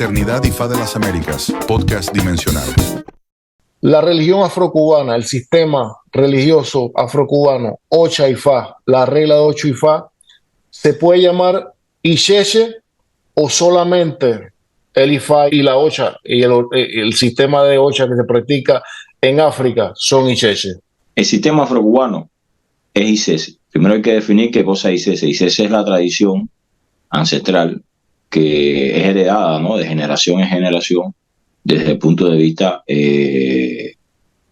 Fraternidad Ifá de las Américas, podcast dimensional. La religión afrocubana, el sistema religioso afrocubano, Ocha Ifá, la regla de Ocho Ifá, ¿se puede llamar Ixeche o solamente el Ifá y la Ocha y el sistema de Ocha que se practica en África son Ixeche? El sistema afrocubano es Ixeche. Primero hay que definir qué cosa es Ixeche. Ixeche es la tradición ancestral que es heredada, ¿no?, de generación en generación desde el punto de vista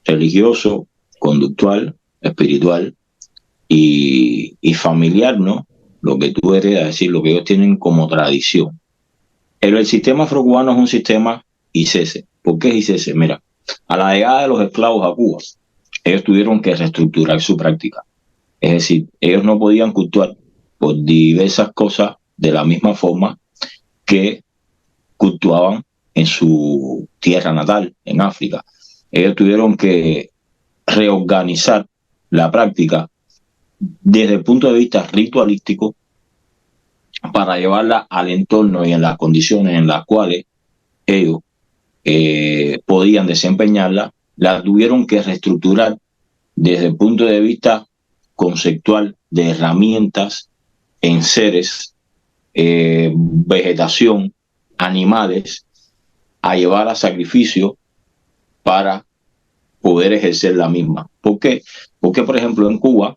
religioso, conductual, espiritual y familiar, ¿no? Lo que tú heredas, es decir, lo que ellos tienen como tradición. El sistema afrocubano es un sistema Ixeche. ¿Por qué es Ixeche? Mira, a la llegada de los esclavos a Cuba, ellos tuvieron que reestructurar su práctica. Es decir, ellos no podían cultuar por diversas cosas de la misma forma que cultuaban en su tierra natal, en África. Ellos tuvieron que reorganizar la práctica desde el punto de vista ritualístico para llevarla al entorno y en las condiciones en las cuales ellos podían desempeñarla. La tuvieron que reestructurar desde el punto de vista conceptual de herramientas, enseres, vegetación, animales, a llevar a sacrificio para poder ejercer la misma. ¿Por qué? Porque, por ejemplo, en Cuba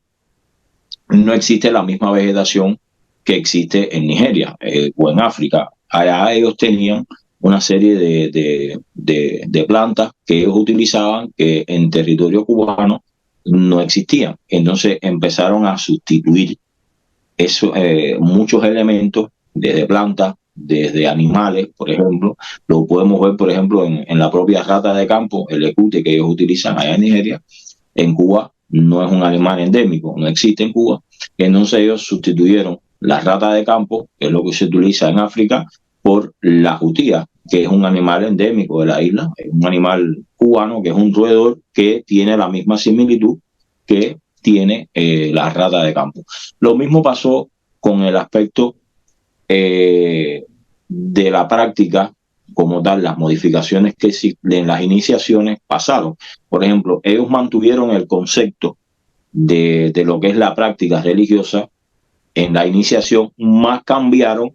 no existe la misma vegetación que existe en Nigeria o en África. Allá ellos tenían una serie de plantas que ellos utilizaban que en territorio cubano no existían. Entonces empezaron a sustituir muchos elementos desde plantas, desde animales, por ejemplo. Lo podemos ver, por ejemplo, en la propia rata de campo, el ecute que ellos utilizan allá en Nigeria. En Cuba no es un animal endémico, no existe en Cuba. Entonces ellos sustituyeron la rata de campo, que es lo que se utiliza en África, por la jutía, que es un animal endémico de la isla, es un animal cubano, que es un roedor que tiene la misma similitud que tiene la rata de campo. Lo mismo pasó con el aspecto de la práctica como tal. Las modificaciones que en las iniciaciones pasaron. Por ejemplo, ellos mantuvieron el concepto de lo que es la práctica religiosa en la iniciación, más cambiaron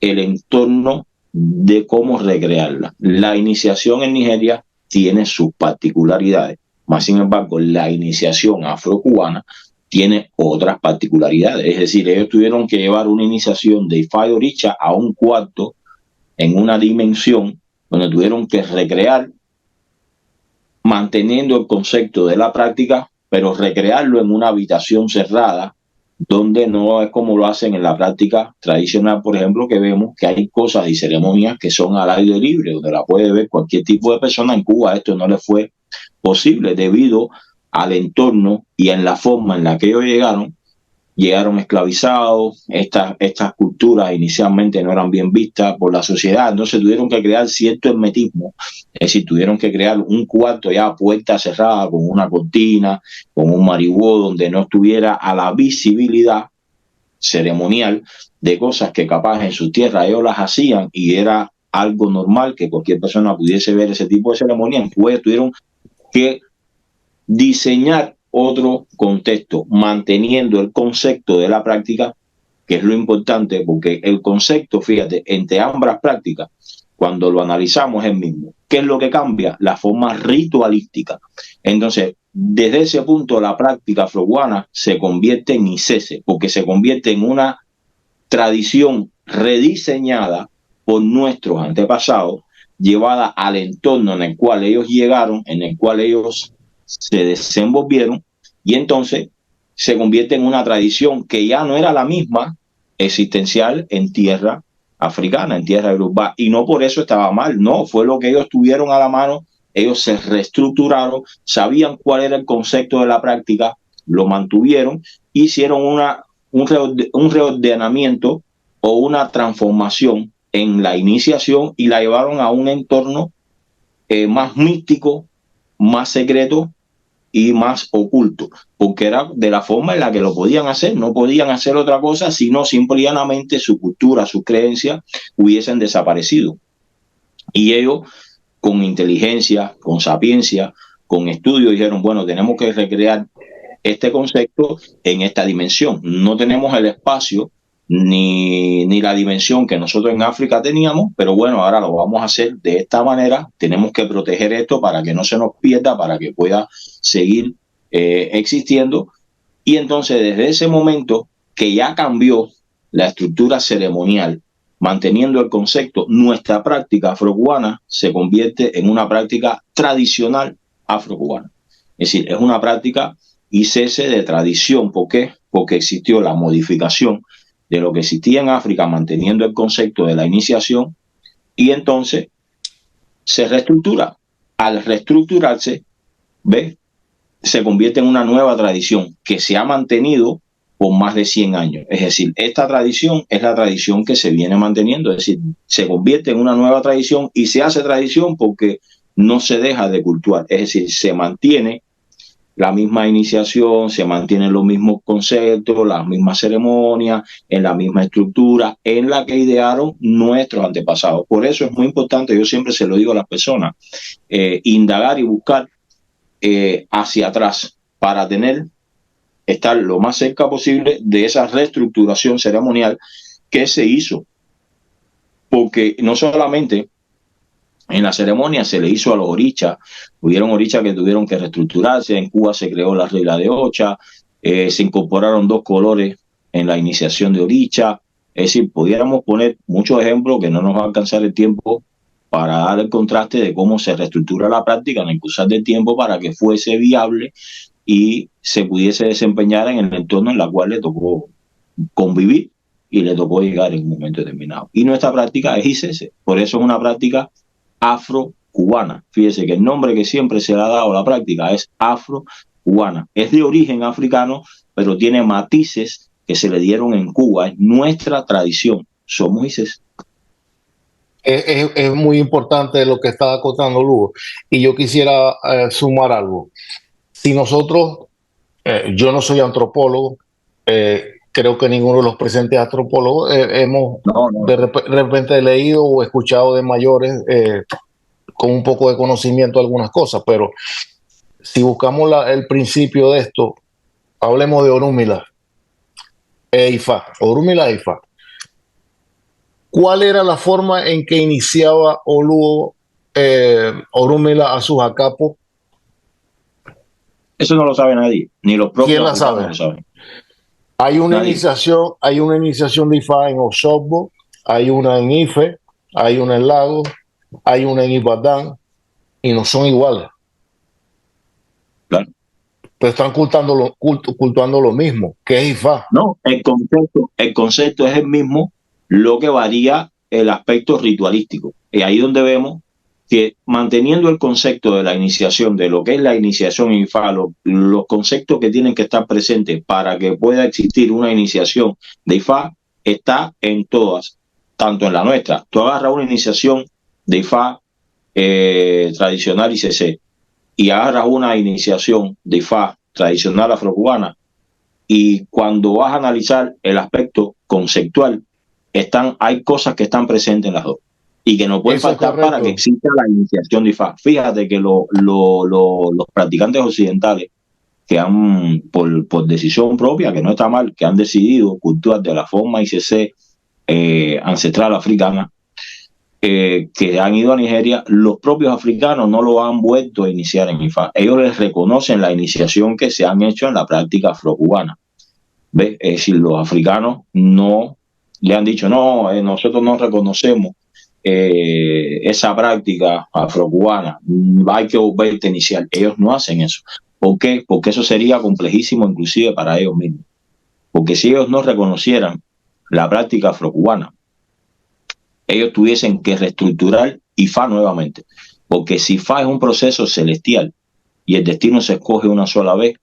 el entorno de cómo recrearla. La iniciación en Nigeria tiene sus particularidades, más sin embargo la iniciación afrocubana tiene otras particularidades. Es decir, ellos tuvieron que llevar una iniciación de Ifá y Oricha a un cuarto en una dimensión donde tuvieron que recrear, manteniendo el concepto de la práctica, pero recrearlo en una habitación cerrada, donde no es como lo hacen en la práctica tradicional, por ejemplo, que vemos que hay cosas y ceremonias que son al aire libre, donde la puede ver cualquier tipo de persona. En Cuba esto no le fue posible debido al entorno y en la forma en la que ellos llegaron esclavizados. Estas culturas inicialmente no eran bien vistas por la sociedad, entonces tuvieron que crear cierto hermetismo, es decir, tuvieron que crear un cuarto ya a puerta cerrada, con una cortina, con un marihuó, donde no estuviera a la visibilidad ceremonial de cosas que capaz en su tierra ellos las hacían y era algo normal que cualquier persona pudiese ver ese tipo de ceremonia. Pues tuvieron que diseñar otro contexto, manteniendo el concepto de la práctica, que es lo importante, porque el concepto, fíjate, entre ambas prácticas, cuando lo analizamos es el mismo. ¿Qué es lo que cambia? La forma ritualística. Entonces, desde ese punto, la práctica afrocubana se convierte en Ixeche, porque se convierte en una tradición rediseñada por nuestros antepasados, llevada al entorno en el cual ellos llegaron, en el cual ellos se desenvolvieron, y entonces se convierte en una tradición que ya no era la misma existencial en tierra africana, en tierra yoruba, y no por eso estaba mal, no, fue lo que ellos tuvieron a la mano. Ellos se reestructuraron, sabían cuál era el concepto de la práctica, lo mantuvieron, hicieron un reordenamiento o una transformación en la iniciación y la llevaron a un entorno más místico, más secreto y más oculto, porque era de la forma en la que lo podían hacer. No podían hacer otra cosa, sino simplemente su cultura, sus creencias hubiesen desaparecido. Y ellos, con inteligencia, con sapiencia, con estudio, dijeron, bueno, tenemos que recrear este concepto en esta dimensión. No tenemos el espacio ni la dimensión que nosotros en África teníamos, pero bueno, ahora lo vamos a hacer de esta manera. Tenemos que proteger esto para que no se nos pierda, para que pueda seguir existiendo. Y entonces, desde ese momento que ya cambió la estructura ceremonial, manteniendo el concepto, nuestra práctica afrocubana se convierte en una práctica tradicional afrocubana. Es decir, es una práctica y cese de tradición. ¿Por qué? Porque existió la modificación de lo que existía en África, manteniendo el concepto de la iniciación, y entonces se reestructura. Al reestructurarse, ¿ves?, se convierte en una nueva tradición que se ha mantenido por más de 100 años. Es decir, esta tradición es la tradición que se viene manteniendo. Es decir, se convierte en una nueva tradición y se hace tradición porque no se deja de cultuar. Es decir, se mantiene la misma iniciación, se mantienen los mismos conceptos, las mismas ceremonias, en la misma estructura en la que idearon nuestros antepasados. Por eso es muy importante, yo siempre se lo digo a las personas, indagar y buscar hacia atrás para estar lo más cerca posible de esa reestructuración ceremonial que se hizo. Porque no solamente en la ceremonia se le hizo a los orichas, hubieron orichas que tuvieron que reestructurarse, en Cuba se creó la regla de Ocha, se incorporaron 2 colores en la iniciación de oricha. Es decir, pudiéramos poner muchos ejemplos que no nos va a alcanzar el tiempo para dar el contraste de cómo se reestructura la práctica en el cruzar del tiempo para que fuese viable y se pudiese desempeñar en el entorno en el cual le tocó convivir y le tocó llegar en un momento determinado. Y nuestra práctica es ICESE, por eso es una práctica afro-cubana. Fíjese que el nombre que siempre se le ha dado a la práctica es afro-cubana. Es de origen africano, pero tiene matices que se le dieron en Cuba. Es nuestra tradición. Somos ICESE. Es muy importante lo que está acotando Lugo. Y yo quisiera sumar algo. Si nosotros, yo no soy antropólogo, creo que ninguno de los presentes antropólogos hemos de repente leído o escuchado de mayores con un poco de conocimiento algunas cosas, pero si buscamos el principio de esto, hablemos de Orunmila e Ifá. Orunmila e Ifá. ¿Cuál era la forma en que iniciaba Orunmila a sus acapos? Eso no lo sabe nadie, ni los propios. ¿Quién la sabe? No lo saben. Hay una iniciación de Ifá en Osorbo, hay una en Ife, hay una en Lagos, hay una en Ibadan, y no son iguales. Claro. Pero están cultuando lo mismo, que es Ifá. No, el concepto es el mismo, lo que varía el aspecto ritualístico. Y ahí donde vemos que manteniendo el concepto de la iniciación, de lo que es la iniciación Ifá, los conceptos que tienen que estar presentes para que pueda existir una iniciación de Ifá, está en todas, tanto en la nuestra. Tú agarras una iniciación de Ifá tradicional ICC y agarras una iniciación de Ifá tradicional afrocubana, y cuando vas a analizar el aspecto conceptual, hay cosas que están presentes en las dos y que no pueden faltar para que exista la iniciación de Ifá. Fíjate que los practicantes occidentales que han, por decisión propia, que no está mal, que han decidido cultuar de la forma ICC ancestral africana, que han ido a Nigeria, los propios africanos no lo han vuelto a iniciar en Ifá. Ellos les reconocen la iniciación que se han hecho en la práctica afrocubana. ¿Ves? Es decir, los africanos no le han dicho, no, nosotros no reconocemos esa práctica afrocubana, hay que volver a iniciar. Ellos no hacen eso. ¿Por qué? Porque eso sería complejísimo inclusive para ellos mismos. Porque si ellos no reconocieran la práctica afrocubana, ellos tuviesen que reestructurar Ifá nuevamente. Porque si Ifá es un proceso celestial y el destino se escoge una sola vez,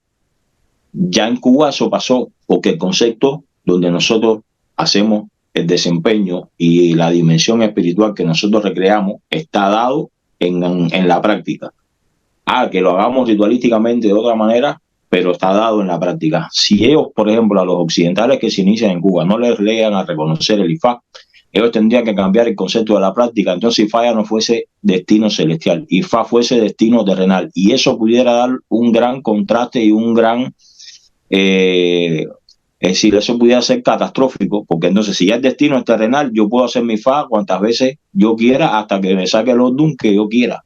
ya en Cuba eso pasó, porque el concepto donde nosotros hacemos el desempeño y la dimensión espiritual que nosotros recreamos está dado en la práctica. Que lo hagamos ritualísticamente de otra manera, pero está dado en la práctica. Si ellos, por ejemplo, a los occidentales que se inician en Cuba no les lean a reconocer el Ifá, ellos tendrían que cambiar el concepto de la práctica. Entonces IFA ya no fuese destino celestial, IFA fuese destino terrenal, y eso pudiera dar un gran contraste y un gran, es decir, eso pudiera ser catastrófico, porque entonces si ya el destino es terrenal, yo puedo hacer mi IFA cuantas veces yo quiera hasta que me saque los DUN que yo quiera.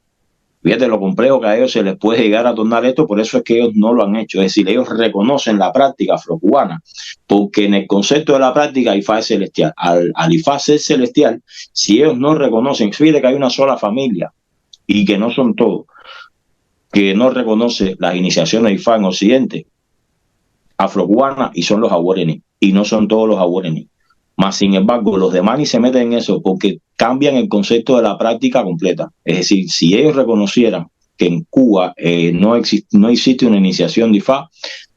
Fíjate lo complejo que a ellos se les puede llegar a tornar esto, por eso es que ellos no lo han hecho. Es decir, ellos reconocen la práctica afrocubana, porque en el concepto de la práctica IFA es celestial. Al IFA ser celestial, si ellos no reconocen, fíjate que hay una sola familia, y que no son todos, que no reconoce las iniciaciones IFA en Occidente, afrocubanas, y son los aborigines, y no son todos los aborigines. Más sin embargo, los demás ni se meten en eso porque cambian el concepto de la práctica completa. Es decir, si ellos reconocieran que en Cuba no existe una iniciación de IFA,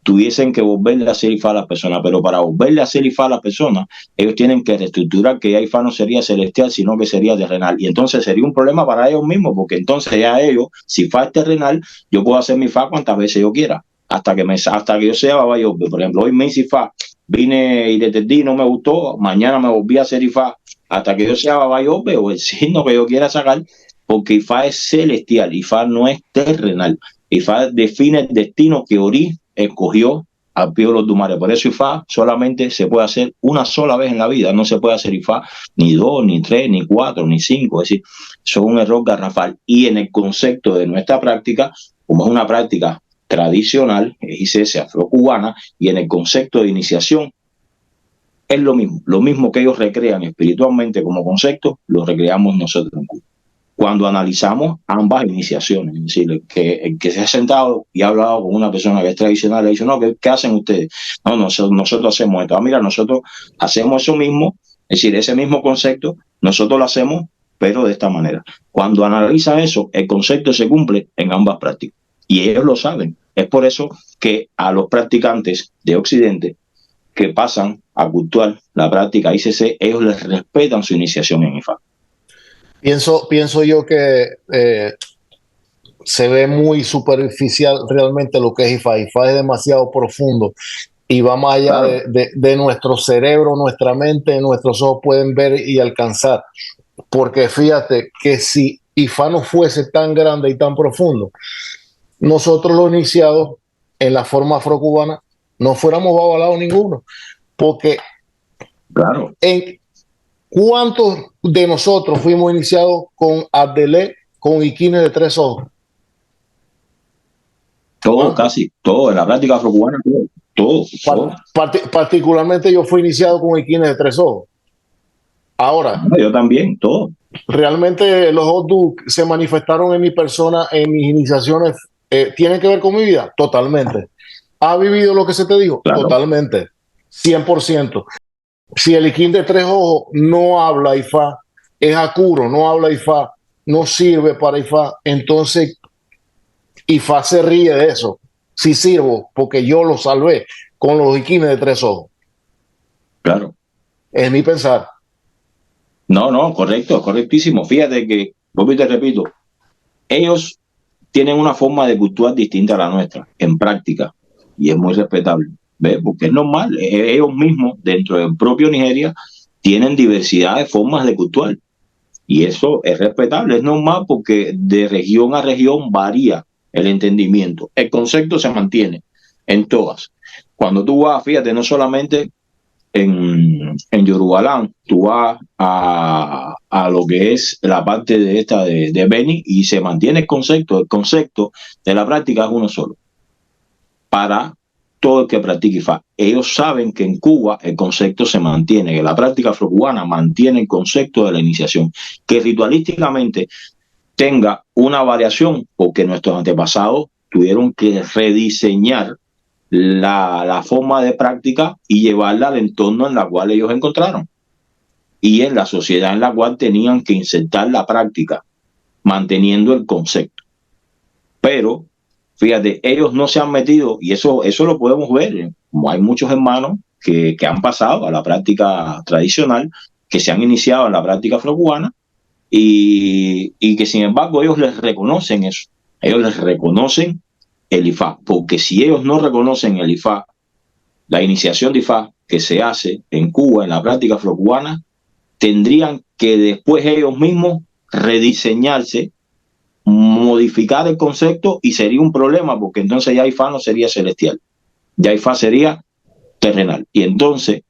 tuviesen que volverle a hacer IFA a las personas, pero para volverle a hacer IFA a las personas, ellos tienen que reestructurar que ya IFA no sería celestial, sino que sería terrenal. Y entonces sería un problema para ellos mismos, porque entonces ya ellos, si IFA es terrenal, yo puedo hacer mi IFA cuantas veces yo quiera, hasta que yo sea Baba Yobe. Por ejemplo, hoy me hice IFA, vine y detendí, no me gustó, mañana me volví a hacer IFA hasta que yo sea Baba Yobe o el signo que yo quiera sacar, porque IFA es celestial, IFA no es terrenal. IFA define el destino que Ori escogió al pie de los Dumares. Por eso IFA solamente se puede hacer una sola vez en la vida, no se puede hacer IFA ni 2, ni 3, ni 4, ni 5, es decir, eso es un error garrafal. Y en el concepto de nuestra práctica, como es una práctica tradicional, es ICS afrocubana, y en el concepto de iniciación es lo mismo que ellos recrean espiritualmente como concepto, lo recreamos nosotros en Cuba. Cuando analizamos ambas iniciaciones, es decir, el que se ha sentado y ha hablado con una persona que es tradicional, le ha dicho, no, ¿qué hacen ustedes? No, nosotros hacemos esto. Mira, nosotros hacemos eso mismo, es decir, ese mismo concepto, nosotros lo hacemos, pero de esta manera. Cuando analiza eso, el concepto se cumple en ambas prácticas. Y ellos lo saben. Es por eso que a los practicantes de Occidente que pasan a cultuar la práctica ICC, ellos les respetan su iniciación en IFA. Pienso yo que se ve muy superficial realmente lo que es IFA. IFA es demasiado profundo y va más allá de nuestro cerebro, nuestra mente, nuestros ojos pueden ver y alcanzar. Porque fíjate que si IFA no fuese tan grande y tan profundo, nosotros los iniciados en la forma afrocubana no fuéramos babalados ninguno, porque claro, ¿cuántos de nosotros fuimos iniciados con Abdelé, con Iquines de 3 ojos? Todo, casi, todo, en la práctica afrocubana, todo. Particularmente yo fui iniciado con Iquines de 3 ojos. Ahora, yo también, todo. Realmente los Odu se manifestaron en mi persona, en mis iniciaciones. ¿Tienen que ver con mi vida? Totalmente. ¿Ha vivido lo que se te dijo? Claro. Totalmente. 100%. Si el Iquín de 3 ojos no habla IFA, es Akuro, no habla IFA, no sirve para IFA, entonces IFA se ríe de eso. Sí sirvo, porque yo lo salvé con los Iquines de 3 ojos. Claro. Es mi pensar. No, correcto, correctísimo. Fíjate que, vos te repito, ellos tienen una forma de cultuar distinta a la nuestra, en práctica, y es muy respetable, ¿ves? Porque es normal, ellos mismos, dentro del propio Nigeria, tienen diversidad de formas de cultuar, y eso es respetable, es normal porque de región a región varía el entendimiento. El concepto se mantiene en todas. Cuando tú vas, fíjate, no solamente en Yorubalán, tú vas a lo que es la parte de esta de Beni y se mantiene el concepto de la práctica es uno solo para todo el que practique IFA. Ellos saben que en Cuba el concepto se mantiene, que la práctica afrocubana mantiene el concepto de la iniciación, que ritualísticamente tenga una variación porque nuestros antepasados tuvieron que rediseñar la forma de práctica y llevarla al entorno en la cual ellos encontraron y en la sociedad en la cual tenían que insertar la práctica manteniendo el concepto. Pero fíjate, ellos no se han metido y eso lo podemos ver. Hay muchos hermanos que han pasado a la práctica tradicional, que se han iniciado en la práctica afrocubana y que sin embargo ellos les reconocen eso, ellos les reconocen el IFA, porque si ellos no reconocen el IFA, la iniciación de IFA que se hace en Cuba, en la práctica afrocubana, tendrían que después ellos mismos rediseñarse, modificar el concepto, y sería un problema, porque entonces ya IFA no sería celestial, ya IFA sería terrenal, y entonces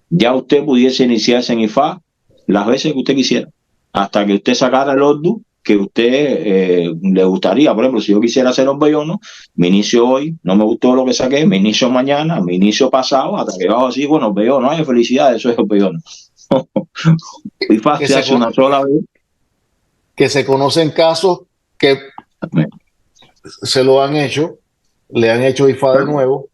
ya usted pudiese iniciarse en IFA las veces que usted quisiera, hasta que usted sacara el ordu que usted le gustaría. Por ejemplo, si yo quisiera hacer los bellonos, me inicio hoy, no me gustó lo que saqué, me inicio mañana, me inicio pasado, hasta que bajo así, bueno, bellonos, no hay felicidad, eso es el bellón. IFA se hace una sola vez. Que se conocen casos que se lo han hecho, le han hecho IFA de nuevo,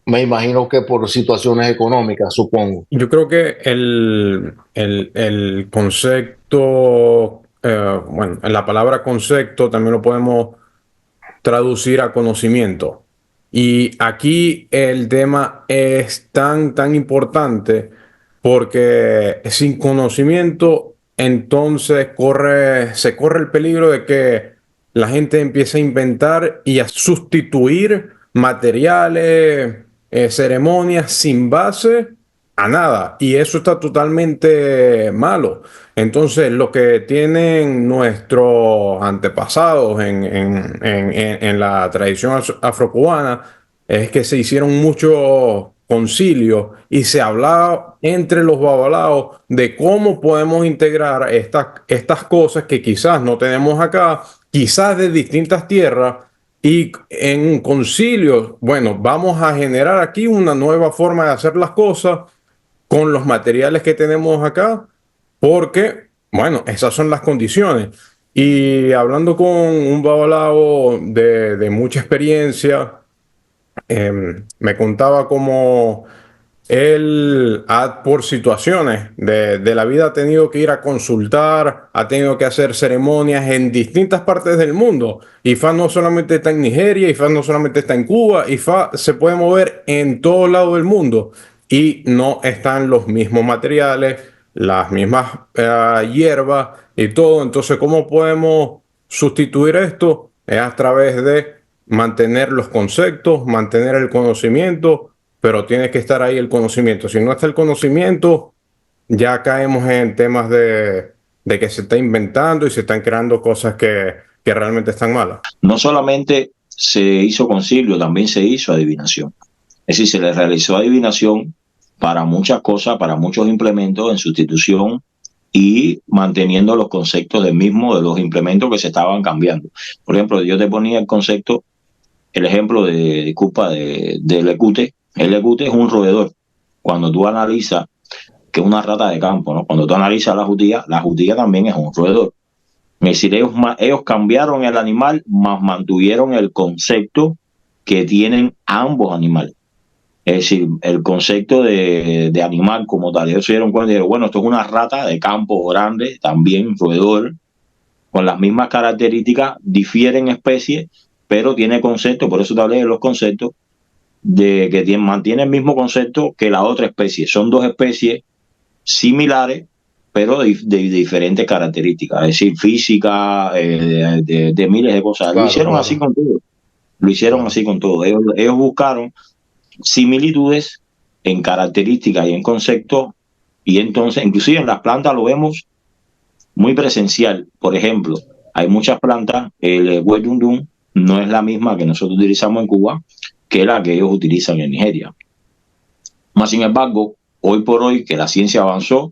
me imagino que por situaciones económicas, supongo. Yo creo que el concepto, bueno, la palabra concepto también lo podemos traducir a conocimiento. Y aquí el tema es tan importante porque sin conocimiento entonces se corre el peligro de que la gente empiece a inventar y a sustituir materiales, ceremonias sin base a nada. Y eso está totalmente malo. Entonces, lo que tienen nuestros antepasados en la tradición afrocubana es que se hicieron muchos concilios y se hablaba entre los babalaos de cómo podemos integrar estas cosas que quizás no tenemos acá, quizás de distintas tierras, y en concilios, bueno, vamos a generar aquí una nueva forma de hacer las cosas con los materiales que tenemos acá, porque, bueno, esas son las condiciones. Y hablando con un babalao de mucha experiencia, me contaba cómo él, por situaciones de la vida, ha tenido que ir a consultar, ha tenido que hacer ceremonias en distintas partes del mundo. IFA no solamente está en Nigeria, IFA no solamente está en Cuba, IFA se puede mover en todo lado del mundo y no están los mismos materiales, las mismas hierbas y todo. Entonces, ¿cómo podemos sustituir esto? Es a través de mantener los conceptos, mantener el conocimiento, pero tiene que estar ahí el conocimiento. Si no está el conocimiento, ya caemos en temas de que se está inventando y se están creando cosas que realmente están malas. No solamente se hizo concilio, también se hizo adivinación. Es decir, se le realizó adivinación para muchas cosas, para muchos implementos en sustitución y manteniendo los conceptos de los implementos que se estaban cambiando. Por ejemplo, yo te ponía el ejemplo del ecute. El ecute es un roedor. Cuando tú analizas que es una rata de campo, ¿no? Cuando tú analizas la jutía también es un roedor. Es decir, ellos cambiaron el animal, más mantuvieron el concepto que tienen ambos animales. Es decir, el concepto de animal como tal. Ellos se dieron cuenta y dijeron, bueno, esto es una rata de campo grande, también roedor, con las mismas características, difieren especies, pero tiene concepto, por eso te hablé de los conceptos, de que mantiene el mismo concepto que la otra especie. Son dos especies similares, pero de diferentes características, es decir, física, de miles de cosas. Claro, lo hicieron así con todo. Lo hicieron así con todo. Ellos buscaron similitudes en características y en conceptos, y entonces, inclusive en las plantas lo vemos muy presencial. Por ejemplo, hay muchas plantas, el hueyundún no es la misma que nosotros utilizamos en Cuba que la que ellos utilizan en Nigeria. Más sin embargo, hoy por hoy que la ciencia avanzó,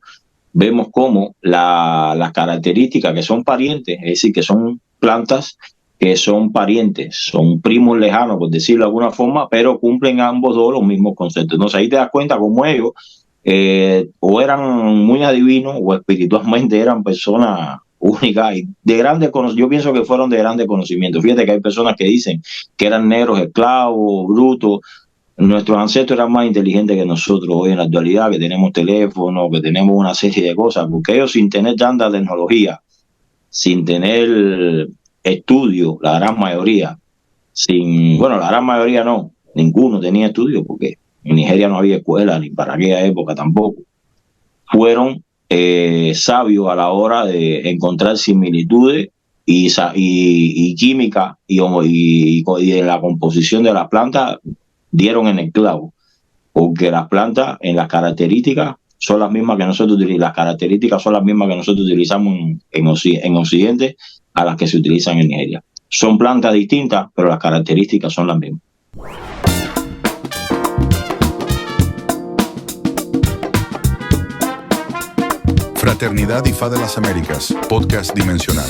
vemos cómo las características que son parientes, es decir, que son plantas que son parientes, son primos lejanos, por decirlo de alguna forma, pero cumplen ambos dos los mismos conceptos. Entonces ahí te das cuenta cómo ellos o eran muy adivinos o espiritualmente eran personas únicas y de grandes conocimientos. Yo pienso que fueron de grandes conocimientos. Fíjate que hay personas que dicen que eran negros, esclavos, brutos. Nuestros ancestros eran más inteligentes que nosotros hoy en la actualidad, que tenemos teléfonos, que tenemos una serie de cosas, porque ellos sin tener tanta tecnología, sin tener estudio, la gran mayoría, la gran mayoría no, ninguno tenía estudio, porque en Nigeria no había escuela, ni para aquella época tampoco, fueron sabios a la hora de encontrar similitudes y química y en la composición de las plantas dieron en el clavo, porque las plantas en las características son las mismas que nosotros utilizamos, las características son las mismas que nosotros utilizamos en Occidente a las que se utilizan en Nigeria. Son plantas distintas, pero las características son las mismas. Fraternidad IFA de las Américas, podcast dimensional.